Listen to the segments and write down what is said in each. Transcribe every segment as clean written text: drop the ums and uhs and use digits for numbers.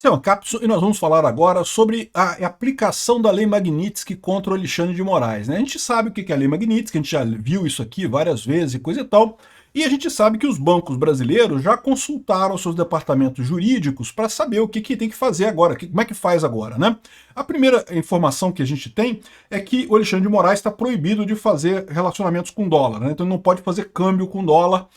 Esse é uma cápsula e nós vamos falar agora sobre a aplicação da Lei Magnitsky contra o Alexandre de Moraes, né? A gente sabe o que é a Lei Magnitsky, a gente já viu isso aqui várias vezes e coisa e tal, e a gente sabe que os bancos brasileiros já consultaram seus departamentos jurídicos para saber o que tem que fazer agora, como é que faz agora, né? A primeira informação que a gente tem é que o Alexandre de Moraes está proibido de fazer relacionamentos com dólar, né? Então ele não pode fazer câmbio com dólar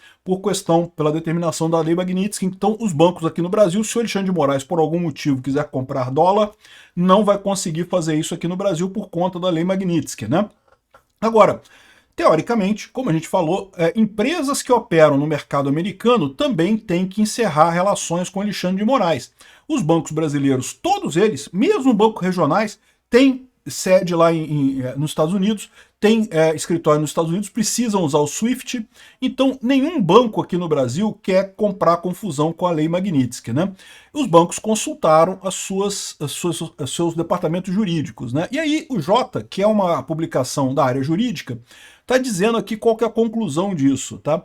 pela determinação da Lei Magnitsky. Então os bancos aqui no Brasil, se o Alexandre de Moraes por algum motivo quiser comprar dólar, não vai conseguir fazer isso aqui no Brasil por conta da Lei Magnitsky, né? Agora, teoricamente, como a gente falou, empresas que operam no mercado americano também têm que encerrar relações com Alexandre de Moraes. Os bancos brasileiros, todos eles, mesmo bancos regionais, têm sede lá nos Estados Unidos, tem escritório nos Estados Unidos, precisam usar o SWIFT, então nenhum banco aqui no Brasil quer comprar confusão com a Lei Magnitsky, né? Os bancos consultaram os seus departamentos jurídicos, né? E aí o Jota, que é uma publicação da área jurídica, está dizendo aqui qual que é a conclusão disso, tá?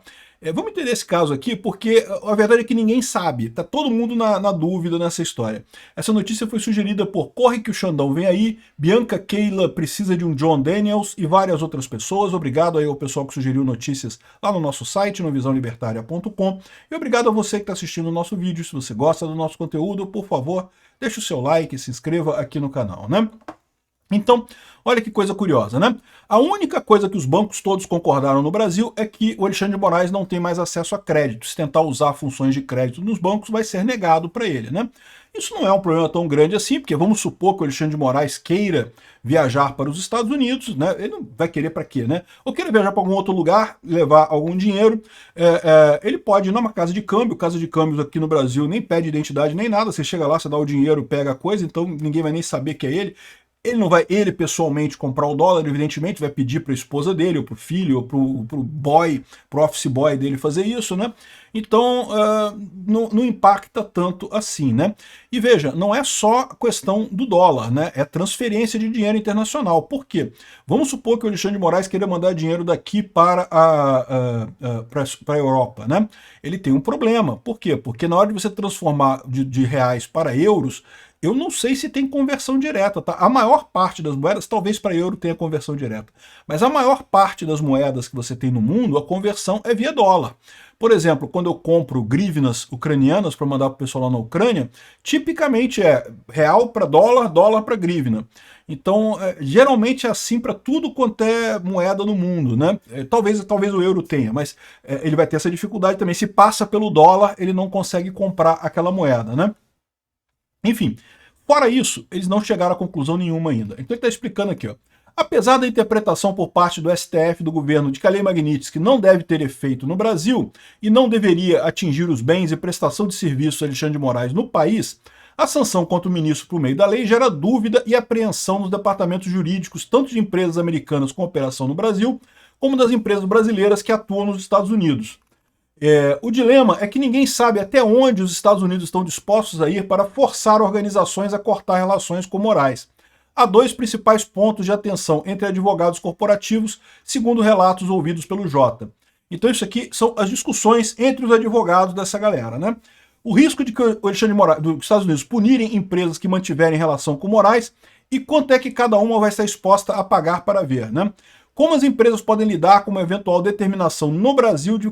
Vamos entender esse caso aqui, porque a verdade é que ninguém sabe, tá todo mundo na dúvida nessa história. Essa notícia foi sugerida por Corre que o Xandão vem aí, Bianca Keila precisa de um John Daniels e várias outras pessoas. Obrigado aí ao pessoal que sugeriu notícias lá no nosso site, no visãolibertaria.com, e obrigado a você que está assistindo o nosso vídeo. Se você gosta do nosso conteúdo, por favor, deixe o seu like e se inscreva aqui no canal, né? Então, olha que coisa curiosa, né? A única coisa que os bancos todos concordaram no Brasil é que o Alexandre de Moraes não tem mais acesso a crédito. Se tentar usar funções de crédito nos bancos, vai ser negado para ele, né? Isso não é um problema tão grande assim, porque vamos supor que o Alexandre de Moraes queira viajar para os Estados Unidos, né? Ele não vai querer para quê, né? Ou queira viajar para algum outro lugar, levar algum dinheiro, ele pode ir numa casa de câmbios aqui no Brasil nem pede identidade nem nada, você chega lá, você dá o dinheiro, pega a coisa, então ninguém vai nem saber que é ele. Ele não vai, ele pessoalmente, comprar o dólar, evidentemente vai pedir para a esposa dele, ou para o filho, ou para o boy, para o office boy dele fazer isso, né? Então, não impacta tanto assim, né? E veja, não é só a questão do dólar, né? É transferência de dinheiro internacional. Por quê? Vamos supor que o Alexandre de Moraes queira mandar dinheiro daqui para a Europa, né? Ele tem um problema. Por quê? Porque na hora de você transformar de reais para euros, eu não sei se tem conversão direta, tá? A maior parte das moedas, talvez para euro tenha conversão direta, mas a maior parte das moedas que você tem no mundo, a conversão é via dólar. Por exemplo, quando eu compro grivnas ucranianas para mandar para o pessoal lá na Ucrânia, tipicamente é real para dólar, dólar para grivna. Então, geralmente é assim para tudo quanto é moeda no mundo, né? Talvez o euro tenha, mas ele vai ter essa dificuldade também. Se passa pelo dólar, ele não consegue comprar aquela moeda, né? Enfim, fora isso, eles não chegaram a conclusão nenhuma ainda. Então ele está explicando aqui, ó. Apesar da interpretação por parte do STF do governo de que a Lei Magnitsky não deve ter efeito no Brasil e não deveria atingir os bens e prestação de serviços de Alexandre de Moraes no país, a sanção contra o ministro por meio da lei gera dúvida e apreensão nos departamentos jurídicos tanto de empresas americanas com operação no Brasil, como das empresas brasileiras que atuam nos Estados Unidos. O dilema é que ninguém sabe até onde os Estados Unidos estão dispostos a ir para forçar organizações a cortar relações com Moraes. Há dois principais pontos de atenção entre advogados corporativos, segundo relatos ouvidos pelo Jota. Então isso aqui são as discussões entre os advogados dessa galera, né? O risco de que o Alexandre de Moraes, dos Estados Unidos punirem empresas que mantiverem relação com Moraes e quanto é que cada uma vai estar exposta a pagar para ver, né? Como as empresas podem lidar com uma eventual determinação no Brasil de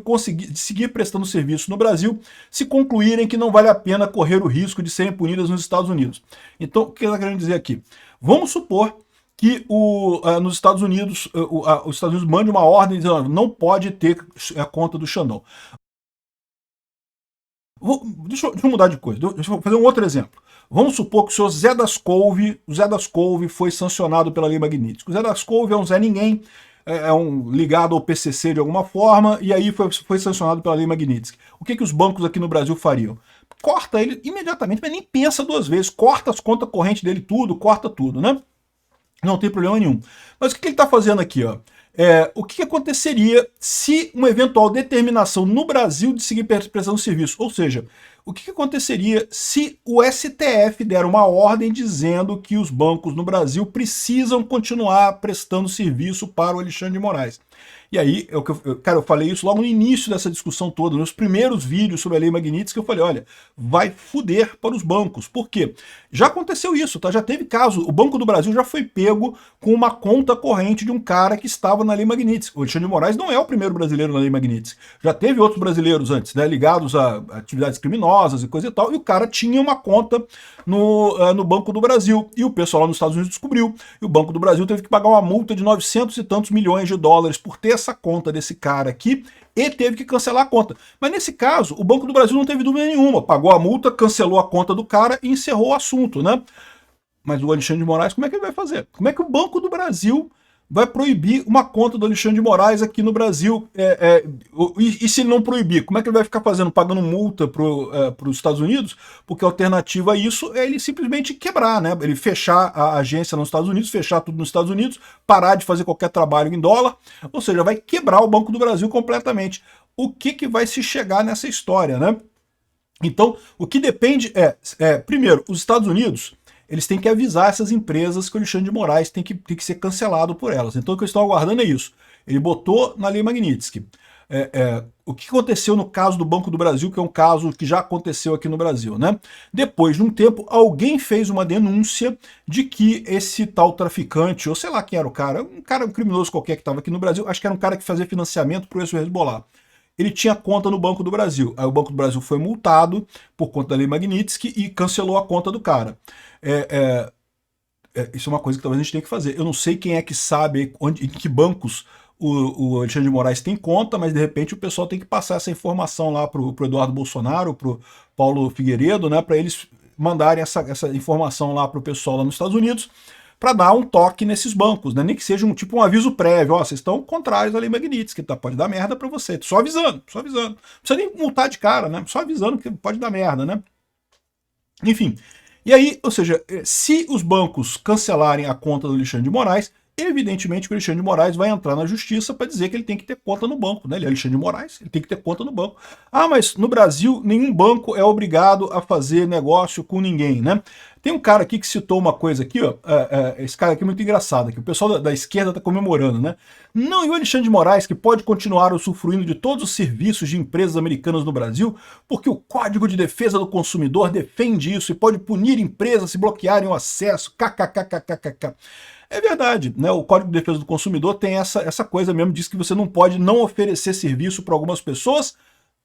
seguir prestando serviço no Brasil se concluírem que não vale a pena correr o risco de serem punidas nos Estados Unidos? Então, o que ela está querendo dizer aqui? Vamos supor que nos Estados Unidos, os Estados Unidos mande uma ordem dizendo não pode ter a conta do Xandão. Deixa eu mudar de coisa, deixa eu fazer um outro exemplo. Vamos supor que o senhor Zé das Couve foi sancionado pela Lei Magnitsky. O Zé das Couve é um Zé Ninguém, ligado ao PCC de alguma forma, e aí foi sancionado pela Lei Magnitsky. O que os bancos aqui no Brasil fariam? Corta ele imediatamente, mas nem pensa duas vezes, corta as contas correntes dele tudo, corta tudo, né? Não tem problema nenhum. Mas o que ele está fazendo aqui, ó? O que aconteceria se uma eventual determinação no Brasil de seguir prestando serviço? Ou seja, o que aconteceria se o STF der uma ordem dizendo que os bancos no Brasil precisam continuar prestando serviço para o Alexandre de Moraes? E aí, cara, eu falei isso logo no início dessa discussão toda, nos primeiros vídeos sobre a Lei Magnitsky, eu falei, olha, vai fuder para os bancos. Por quê? Já aconteceu isso, tá? Já teve caso, o Banco do Brasil já foi pego com uma conta corrente de um cara que estava na Lei Magnitsky. O Alexandre de Moraes não é o primeiro brasileiro na Lei Magnitsky. Já teve outros brasileiros antes, né, ligados a atividades criminosas e coisa e tal, e o cara tinha uma conta no Banco do Brasil. E o pessoal lá nos Estados Unidos descobriu. E o Banco do Brasil teve que pagar uma multa de 900 e tantos milhões de dólares por ter essa conta desse cara aqui e teve que cancelar a conta. Mas nesse caso, o Banco do Brasil não teve dúvida nenhuma. Pagou a multa, cancelou a conta do cara e encerrou o assunto, né? Mas o Alexandre de Moraes, como é que ele vai fazer? Como é que o Banco do Brasil vai proibir uma conta do Alexandre de Moraes aqui no Brasil? E se ele não proibir, como é que ele vai ficar fazendo? Pagando multa para os Estados Unidos? Porque a alternativa a isso é ele simplesmente quebrar, né? Ele fechar a agência nos Estados Unidos, fechar tudo nos Estados Unidos, parar de fazer qualquer trabalho em dólar, ou seja, vai quebrar o Banco do Brasil completamente. O que vai se chegar nessa história, né? Então, o que depende primeiro, os Estados Unidos, eles têm que avisar essas empresas que o Alexandre de Moraes tem que ser cancelado por elas. Então o que eu estou aguardando é isso. Ele botou na Lei Magnitsky. O que aconteceu no caso do Banco do Brasil, que é um caso que já aconteceu aqui no Brasil, né? Depois de um tempo, alguém fez uma denúncia de que esse tal traficante, ou sei lá quem era o cara, um criminoso qualquer que estava aqui no Brasil, acho que era um cara que fazia financiamento para o Hezbollah. Ele tinha conta no Banco do Brasil. Aí o Banco do Brasil foi multado por conta da Lei Magnitsky e cancelou a conta do cara. Isso é uma coisa que talvez a gente tenha que fazer. Eu não sei quem é que sabe em que bancos o Alexandre de Moraes tem conta, mas de repente o pessoal tem que passar essa informação lá para o Eduardo Bolsonaro, para o Paulo Figueiredo, né, para eles mandarem essa informação lá para o pessoal lá nos Estados Unidos, para dar um toque nesses bancos, né? Nem que seja um aviso prévio, ó, vocês estão contrários à Lei Magnitsky, tá? Pode dar merda para você. Só avisando, só avisando. Não precisa nem multar de cara, né? Só avisando que pode dar merda, né? Enfim. E aí, ou seja, se os bancos cancelarem a conta do Alexandre de Moraes, evidentemente que o Alexandre de Moraes vai entrar na justiça para dizer que ele tem que ter conta no banco, né? Ele é Alexandre de Moraes, ele tem que ter conta no banco. Ah, mas no Brasil nenhum banco é obrigado a fazer negócio com ninguém, né? Tem um cara aqui que citou uma coisa aqui, ó, esse cara aqui é muito engraçado, que o pessoal da esquerda está comemorando, né? Não, e o Alexandre de Moraes, que pode continuar usufruindo de todos os serviços de empresas americanas no Brasil, porque o Código de Defesa do Consumidor defende isso e pode punir empresas se bloquearem o acesso, kkkkkk. É verdade, né? O Código de Defesa do Consumidor tem essa coisa mesmo, diz que você não pode não oferecer serviço para algumas pessoas,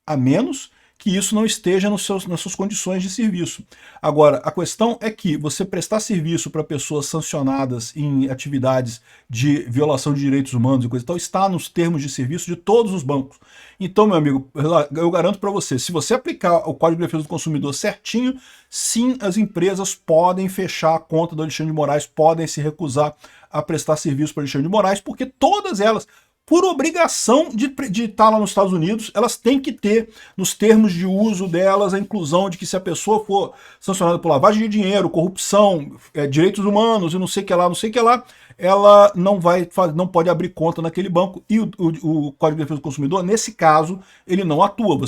a menos que isso não esteja nas suas condições de serviço. Agora, a questão é que você prestar serviço para pessoas sancionadas em atividades de violação de direitos humanos e coisa e tal, está nos termos de serviço de todos os bancos. Então, meu amigo, eu garanto para você, se você aplicar o Código de Defesa do Consumidor certinho, sim, as empresas podem fechar a conta do Alexandre de Moraes, podem se recusar a prestar serviço para o Alexandre de Moraes, porque todas elas, por obrigação de estar lá nos Estados Unidos, elas têm que ter, nos termos de uso delas, a inclusão de que se a pessoa for sancionada por lavagem de dinheiro, corrupção, direitos humanos e não sei o que lá, ela não pode abrir conta naquele banco. E o Código de Defesa do Consumidor, nesse caso, ele não atua.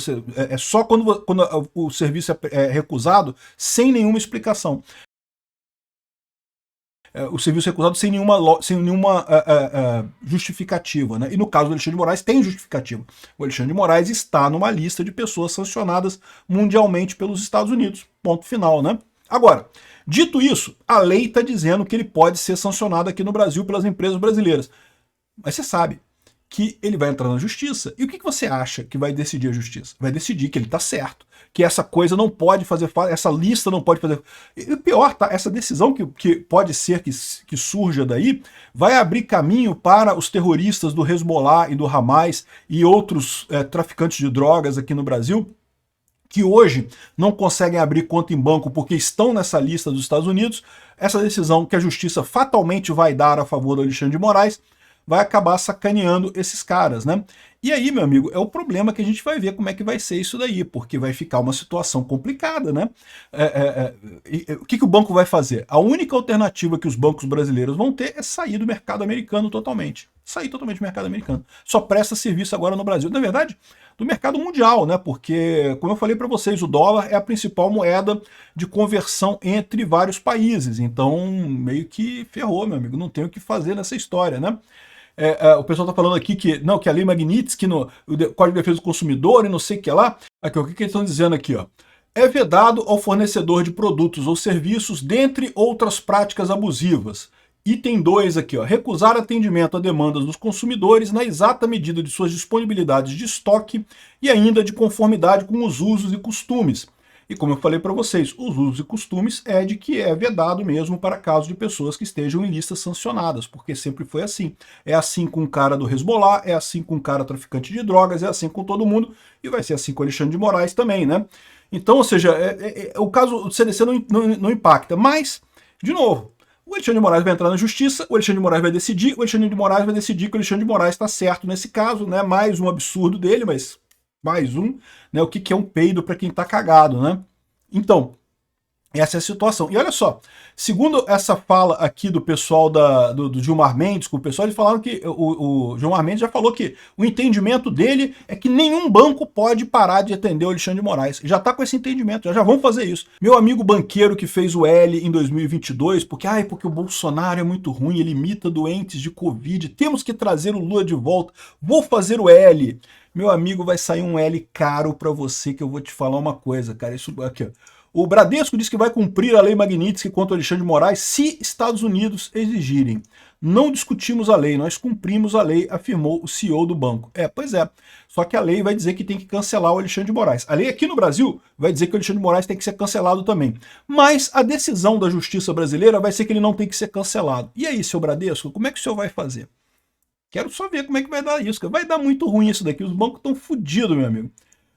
É só quando o serviço é recusado, sem nenhuma explicação. O serviço recusado sem nenhuma justificativa, né? E no caso do Alexandre de Moraes tem justificativa. O Alexandre de Moraes está numa lista de pessoas sancionadas mundialmente pelos Estados Unidos. Ponto final, né? Agora, dito isso, a lei está dizendo que ele pode ser sancionado aqui no Brasil pelas empresas brasileiras. Mas você sabe que ele vai entrar na justiça. E o que você acha que vai decidir a justiça? Vai decidir que ele está certo, que essa coisa não pode fazer, essa lista não pode fazer. E o pior, tá? Essa decisão que pode ser que surja daí vai abrir caminho para os terroristas do Hezbollah e do Hamas e outros traficantes de drogas aqui no Brasil, que hoje não conseguem abrir conta em banco porque estão nessa lista dos Estados Unidos. Essa decisão que a justiça fatalmente vai dar a favor do Alexandre de Moraes vai acabar sacaneando esses caras, né? E aí, meu amigo, é o problema que a gente vai ver como é que vai ser isso daí, porque vai ficar uma situação complicada, né? O que o banco vai fazer? A única alternativa que os bancos brasileiros vão ter é sair do mercado americano totalmente. Sair totalmente do mercado americano. Só presta serviço agora no Brasil. Na verdade, do mercado mundial, né? Porque, como eu falei para vocês, o dólar é a principal moeda de conversão entre vários países. Então, meio que ferrou, meu amigo. Não tem o que fazer nessa história, né? o pessoal está falando aqui que não, que a Lei Magnitsky, no Código de Defesa do Consumidor e não sei o que lá. Aqui, o que eles estão dizendo aqui, ó? É vedado ao fornecedor de produtos ou serviços, dentre outras práticas abusivas. Item 2 aqui, ó, recusar atendimento a demandas dos consumidores na exata medida de suas disponibilidades de estoque e ainda de conformidade com os usos e costumes. E como eu falei para vocês, os usos e costumes é de que é vedado mesmo para casos de pessoas que estejam em listas sancionadas, porque sempre foi assim. É assim com o cara do Hezbollah, é assim com o cara traficante de drogas, é assim com todo mundo, e vai ser assim com o Alexandre de Moraes também, né? Então, ou seja, o caso do CDC não impacta, mas, de novo, o Alexandre de Moraes vai entrar na justiça, o Alexandre de Moraes vai decidir, o Alexandre de Moraes vai decidir que o Alexandre de Moraes está certo nesse caso, né? Mais um absurdo dele, mas mais um, né? O que é um peido para quem está cagado, né? Então, essa é a situação. E olha só, segundo essa fala aqui do pessoal do Gilmar Mendes, com o pessoal, eles falaram que o Gilmar Mendes já falou que o entendimento dele é que nenhum banco pode parar de atender o Alexandre de Moraes. Já está com esse entendimento, já vão fazer isso. Meu amigo banqueiro que fez o L em 2022, porque o Bolsonaro é muito ruim, ele imita doentes de Covid, temos que trazer o Lula de volta, vou fazer o L. Meu amigo, vai sair um L caro para você, que eu vou te falar uma coisa, cara. Isso aqui, ó. O Bradesco diz que vai cumprir a Lei Magnitsky contra o Alexandre de Moraes se Estados Unidos exigirem. Não discutimos a lei, nós cumprimos a lei, afirmou o CEO do banco. Pois é. Só que a lei vai dizer que tem que cancelar o Alexandre de Moraes. A lei aqui no Brasil vai dizer que o Alexandre de Moraes tem que ser cancelado também. Mas a decisão da justiça brasileira vai ser que ele não tem que ser cancelado. E aí, seu Bradesco, como é que o senhor vai fazer? Quero só ver como é que vai dar isso. Vai dar muito ruim isso daqui. Os bancos estão fodidos, meu amigo.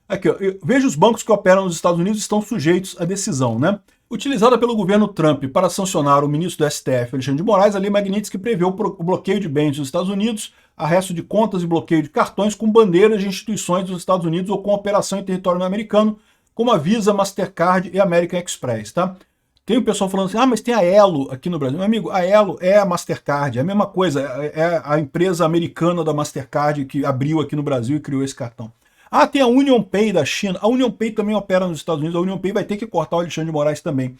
Aqui, ó, veja os bancos que operam nos Estados Unidos estão sujeitos à decisão, né? Utilizada pelo governo Trump para sancionar o ministro do STF, Alexandre de Moraes, a Lei Magnitsky prevê o bloqueio de bens dos Estados Unidos, arresto de contas e bloqueio de cartões com bandeiras de instituições dos Estados Unidos ou com operação em território americano, como a Visa, Mastercard e American Express, tá? Tem o pessoal falando assim, mas tem a Elo aqui no Brasil. Meu amigo, a Elo é a Mastercard, é a mesma coisa, é a empresa americana da Mastercard que abriu aqui no Brasil e criou esse cartão. Tem a UnionPay da China. A UnionPay também opera nos Estados Unidos. A UnionPay vai ter que cortar o Alexandre de Moraes também.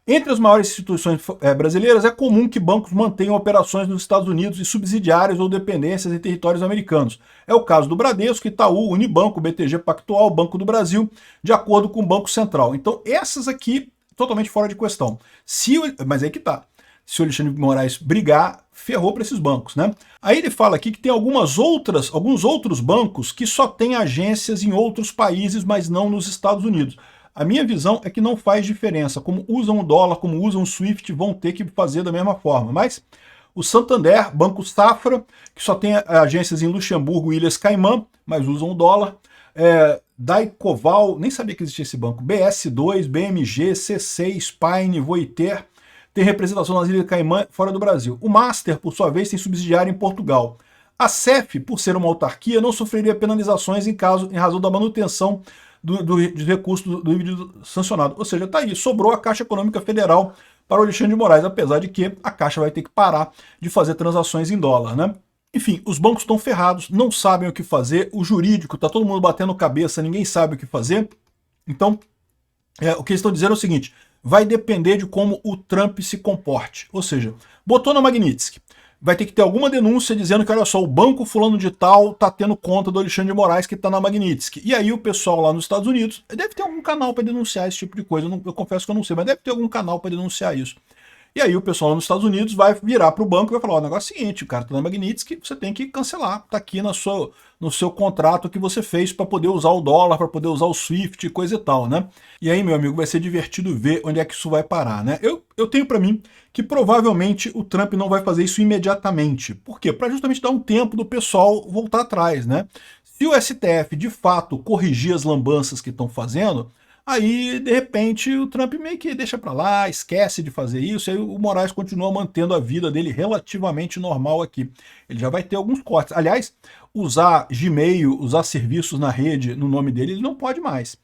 Entre as maiores instituições brasileiras, é comum que bancos mantenham operações nos Estados Unidos e subsidiárias ou dependências em territórios americanos. É o caso do Bradesco, Itaú, Unibanco, BTG Pactual, Banco do Brasil, de acordo com o Banco Central. Então, essas aqui, totalmente fora de questão. Mas aí que tá. Se o Alexandre de Moraes brigar, ferrou para esses bancos, né? Aí ele fala aqui que tem alguns outros bancos que só têm agências em outros países, mas não nos Estados Unidos. A minha visão é que não faz diferença. Como usam o dólar, como usam o SWIFT, vão ter que fazer da mesma forma. Mas o Santander, Banco Safra, que só tem agências em Luxemburgo e Ilhas Caimã, mas usam o dólar. Daicoval, nem sabia que existia esse banco. BS2, BMG, C6, Pine, Voiter, tem representação nas Ilhas Caimã fora do Brasil. O Master, por sua vez, tem subsidiária em Portugal. A CEF, por ser uma autarquia, não sofreria penalizações em razão da manutenção dos recursos do indivíduo sancionado. Ou seja, tá aí, sobrou a Caixa Econômica Federal para o Alexandre de Moraes, apesar de que a Caixa vai ter que parar de fazer transações em dólar, né? Enfim, os bancos estão ferrados, não sabem o que fazer, o jurídico, tá todo mundo batendo cabeça, ninguém sabe o que fazer. Então, o que eles estão dizendo é o seguinte, vai depender de como o Trump se comporte. Ou seja, botou na Magnitsky, vai ter que ter alguma denúncia dizendo que, olha só, o banco fulano de tal está tendo conta do Alexandre de Moraes que está na Magnitsky. E aí o pessoal lá nos Estados Unidos, deve ter algum canal para denunciar esse tipo de coisa, eu confesso que eu não sei, mas deve ter algum canal para denunciar isso. E aí o pessoal lá nos Estados Unidos vai virar para o banco e vai falar, o negócio é o seguinte, o cara está na Magnitsky, você tem que cancelar, está aqui no seu contrato que você fez para poder usar o dólar, para poder usar o SWIFT, coisa e tal, né? E aí, meu amigo, vai ser divertido ver onde é que isso vai parar, né? Eu tenho para mim que provavelmente o Trump não vai fazer isso imediatamente. Por quê? Para justamente dar um tempo do pessoal voltar atrás, né? Se o STF, de fato, corrigir as lambanças que estão fazendo, aí, de repente, o Trump meio que deixa para lá, esquece de fazer isso, aí o Moraes continua mantendo a vida dele relativamente normal aqui. Ele já vai ter alguns cortes. Aliás, usar Gmail, usar serviços na rede no nome dele, ele não pode mais.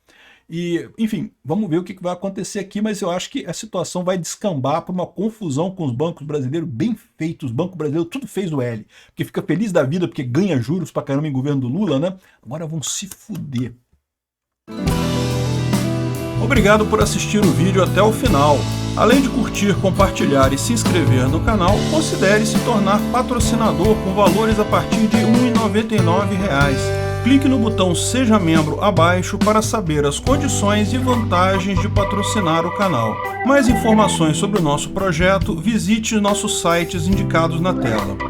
E, enfim, vamos ver o que vai acontecer aqui, mas eu acho que a situação vai descambar para uma confusão com os bancos brasileiros bem feitos. Os bancos brasileiros tudo fez o L, porque fica feliz da vida, porque ganha juros pra caramba em governo do Lula, né? Agora vão se fuder. Obrigado por assistir o vídeo até o final. Além de curtir, compartilhar e se inscrever no canal, considere se tornar patrocinador com valores a partir de R$ 1,99. Clique no botão Seja Membro abaixo para saber as condições e vantagens de patrocinar o canal. Mais informações sobre o nosso projeto, visite nossos sites indicados na tela.